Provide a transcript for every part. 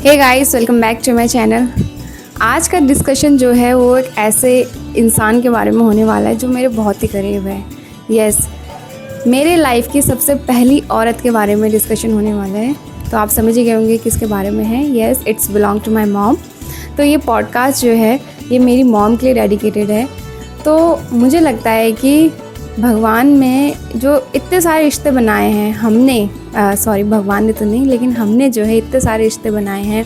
Hey guys, welcome back to my channel. आज का discussion जो है वो एक ऐसे इंसान के बारे में होने वाला है जो मेरे बहुत ही करीब है। यस, मेरे लाइफ की सबसे पहली औरत के बारे में डिस्कशन होने वाला है। तो आप समझ ही गए होंगे किसके बारे में है। Yes, it's belong to my mom. तो ये पॉडकास्ट जो है ये मेरी मॉम के लिए डेडिकेटेड है। तो मुझे लगता है कि भगवान में जो इतने सारे रिश्ते बनाए हैं भगवान ने तो नहीं, लेकिन हमने जो है इतने सारे रिश्ते बनाए हैं,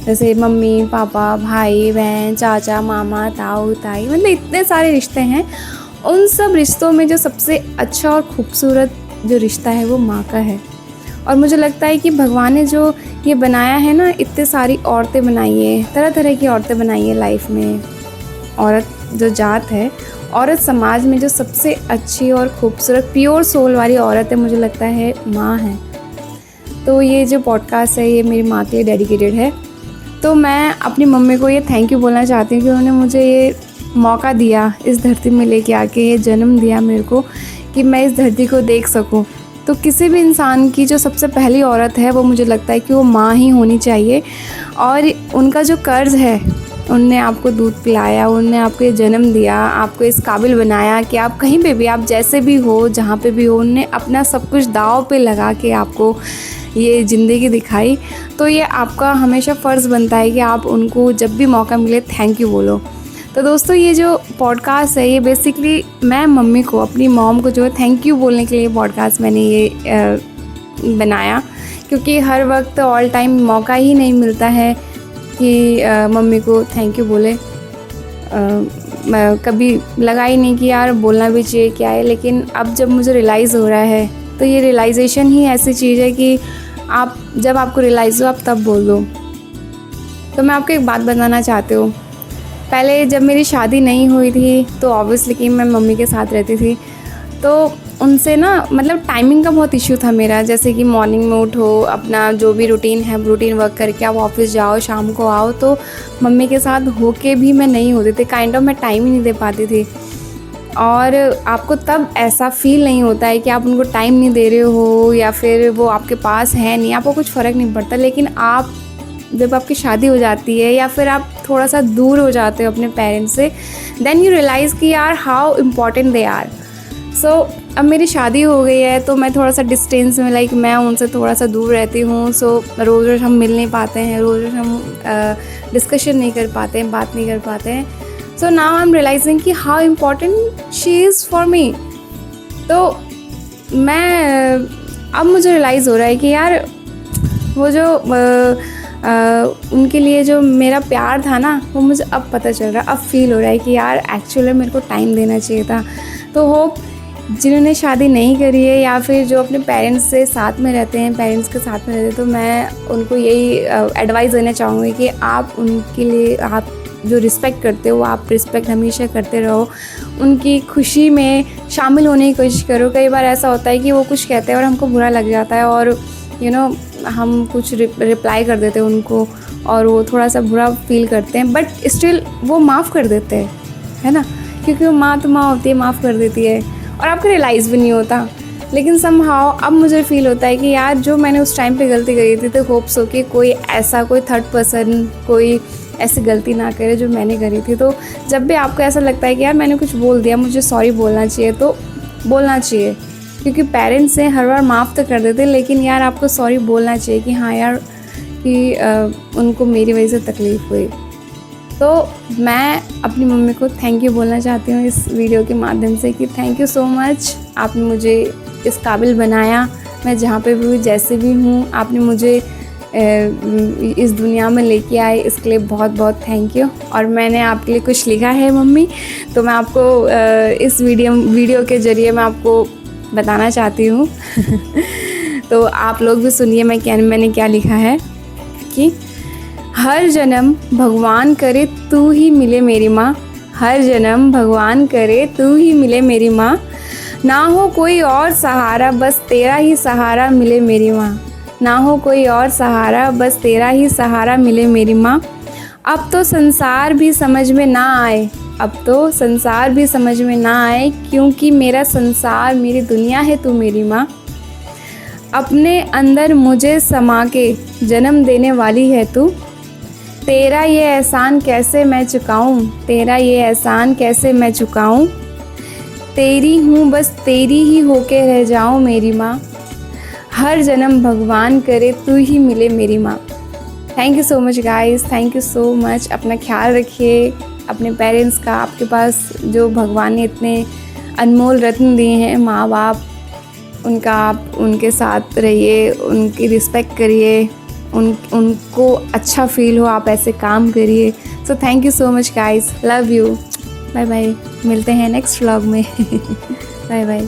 जैसे मम्मी पापा, भाई बहन, चाचा मामा, ताऊ ताई, मतलब इतने सारे रिश्ते हैं। उन सब रिश्तों में जो सबसे अच्छा और ख़ूबसूरत जो रिश्ता है वो माँ का है। और मुझे लगता है कि भगवान ने जो ये बनाया है ना, इतने सारी औरतें बनाई है, तरह तरह की औरतें बनाई है लाइफ में। औरत जो जात है, औरत समाज में जो सबसे अच्छी और ख़ूबसूरत प्योर सोल वाली औरत है, मुझे लगता है माँ है। तो ये जो पॉडकास्ट है ये मेरी माँ के लिए डेडिकेटेड है। तो मैं अपनी मम्मी को ये थैंक यू बोलना चाहती हूँ कि उन्होंने मुझे ये मौका दिया, इस धरती में लेके आके ये जन्म दिया मेरे को कि मैं इस धरती को देख सकूँ। तो किसी भी इंसान की जो सबसे पहली औरत है वो मुझे लगता है कि वो माँ ही होनी चाहिए। और उनका जो कर्ज़ है, उनने आपको दूध पिलाया, उनने आपको ये जन्म दिया, आपको इस काबिल बनाया कि आप कहीं पे भी, आप जैसे भी हो, जहाँ पे भी हो, उनने अपना सब कुछ दांव पे लगा के आपको ये ज़िंदगी दिखाई। तो ये आपका हमेशा फ़र्ज़ बनता है कि आप उनको जब भी मौका मिले थैंक यू बोलो। तो दोस्तों, ये जो पॉडकास्ट है ये बेसिकली मैं मम्मी को, अपनी मॉम को जो है थैंक यू बोलने के लिए पॉडकास्ट मैंने ये बनाया, क्योंकि हर वक्त ऑल टाइम मौका ही नहीं मिलता है कि मम्मी को थैंक यू बोले। कभी लगा ही नहीं कि यार बोलना भी चाहिए क्या है, लेकिन अब जब मुझे रियलाइज़ हो रहा है तो ये रियलाइजेशन ही ऐसी चीज़ है कि आप जब आपको रियलाइज़ हो आप तब बोल दो। तो मैं आपको एक बात बताना चाहती हूँ। पहले जब मेरी शादी नहीं हुई थी तो ऑब्वियसली कि मैं मम्मी के साथ रहती थी, तो उनसे ना मतलब टाइमिंग का बहुत इशू था मेरा। जैसे कि मॉर्निंग में उठो, अपना जो भी रूटीन है रूटीन वर्क करके आप ऑफिस जाओ, शाम को आओ, तो मम्मी के साथ होके भी मैं नहीं होती थी। काइंड ऑफ मैं टाइम ही नहीं दे पाती थी। और आपको तब ऐसा फील नहीं होता है कि आप उनको टाइम नहीं दे रहे हो या फिर वो आपके पास है नहीं, आपको कुछ फ़र्क नहीं पड़ता। लेकिन आप जब आपकी शादी हो जाती है या फिर आप थोड़ा सा दूर हो जाते हो अपने पेरेंट्स से, देन यू रियलाइज़ कि यार हाउ इम्पॉर्टेंट दे आर। सो अब मेरी शादी हो गई है तो मैं थोड़ा सा डिस्टेंस में, लाइक मैं उनसे थोड़ा सा दूर रहती हूँ। सो रोज़ रोज़ हम मिल नहीं पाते हैं, रोज़ रोज़ हम डिस्कशन नहीं कर पाते हैं, बात नहीं कर पाते हैं। So now I am realising कि how important she is for me. तो मैं अब मुझे रियलाइज़ हो रहा है कि यार वो जो उनके लिए जो मेरा प्यार था ना, वो मुझे अब पता चल रहा है, अब फील हो रहा है कि यार एक्चुअली मेरे को टाइम देना चाहिए था। तो होप जिन्होंने शादी नहीं करी है या फिर जो अपने पेरेंट्स से साथ में रहते हैं, पेरेंट्स के साथ में रहते हैं, तो मैं उनको यही एडवाइस देना चाहूँगी कि आप उनके लिए, आप जो रिस्पेक्ट करते हो आप रिस्पेक्ट हमेशा करते रहो। उनकी खुशी में शामिल होने की कोशिश करो। कई बार ऐसा होता है कि वो कुछ कहते हैं और हमको बुरा लग जाता है और हम कुछ रिप्लाई कर देते हैं उनको और वो थोड़ा सा बुरा फील करते हैं, बट स्टिल वो माफ़ कर देते हैं, है ना, क्योंकि वो माँ तो माँ होती है, माफ़ कर देती है और आपको रियलाइज़ भी नहीं होता। लेकिन समहाउ अब मुझे फ़ील होता है कि यार जो मैंने उस टाइम पे गलती करी थी, तो होप्स हो कि कोई थर्ड पर्सन कोई ऐसी गलती ना करे जो मैंने करी थी। तो जब भी आपको ऐसा लगता है कि यार मैंने कुछ बोल दिया, मुझे सॉरी बोलना चाहिए, तो बोलना चाहिए, क्योंकि पेरेंट्स हैं हर बार माफ़ तो कर देते, लेकिन यार आपको सॉरी बोलना चाहिए कि हाँ यार कि उनको मेरी वजह से तकलीफ़ हुई। तो मैं अपनी मम्मी को थैंक यू बोलना चाहती हूँ इस वीडियो के माध्यम से कि थैंक यू सो मच, आपने मुझे इस काबिल बनाया। मैं जहाँ पे भी हूँ, जैसे भी हूँ, आपने मुझे इस दुनिया में लेके आए, इसके लिए बहुत बहुत थैंक यू। और मैंने आपके लिए कुछ लिखा है मम्मी, तो मैं आपको इस वीडियो के ज़रिए मैं आपको बताना चाहती हूँ। तो आप लोग भी सुनिए मैंने क्या लिखा है कि हर जन्म भगवान करे तू ही मिले मेरी माँ, हर जन्म भगवान करे तू ही मिले मेरी माँ, ना हो कोई और सहारा बस तेरा ही सहारा मिले मेरी माँ, ना हो कोई और सहारा बस तेरा ही सहारा मिले मेरी माँ। अब तो संसार भी समझ में ना आए, अब तो संसार भी समझ में ना आए, क्योंकि मेरा संसार मेरी दुनिया है तू मेरी माँ। अपने अंदर मुझे समा के जन्म देने वाली है तू। तेरा ये एहसान कैसे मैं चुकाऊं, तेरा ये एहसान कैसे मैं चुकाऊं। तेरी हूँ बस तेरी ही होके रह जाऊं मेरी माँ। हर जन्म भगवान करे तू ही मिले मेरी माँ। Thank you so much guys, thank you so much. अपना ख्याल रखिए, अपने पेरेंट्स का। आपके पास जो भगवान ने इतने अनमोल रत्न दिए हैं, माँ बाप, उनका आप उनके साथ रहिए, उनकी रिस्पेक्ट करिए, उनको अच्छा फील हो, आप ऐसे काम करिए। So thank you so much guys, love you, bye bye. मिलते हैं नेक्स्ट व्लॉग में। Bye bye.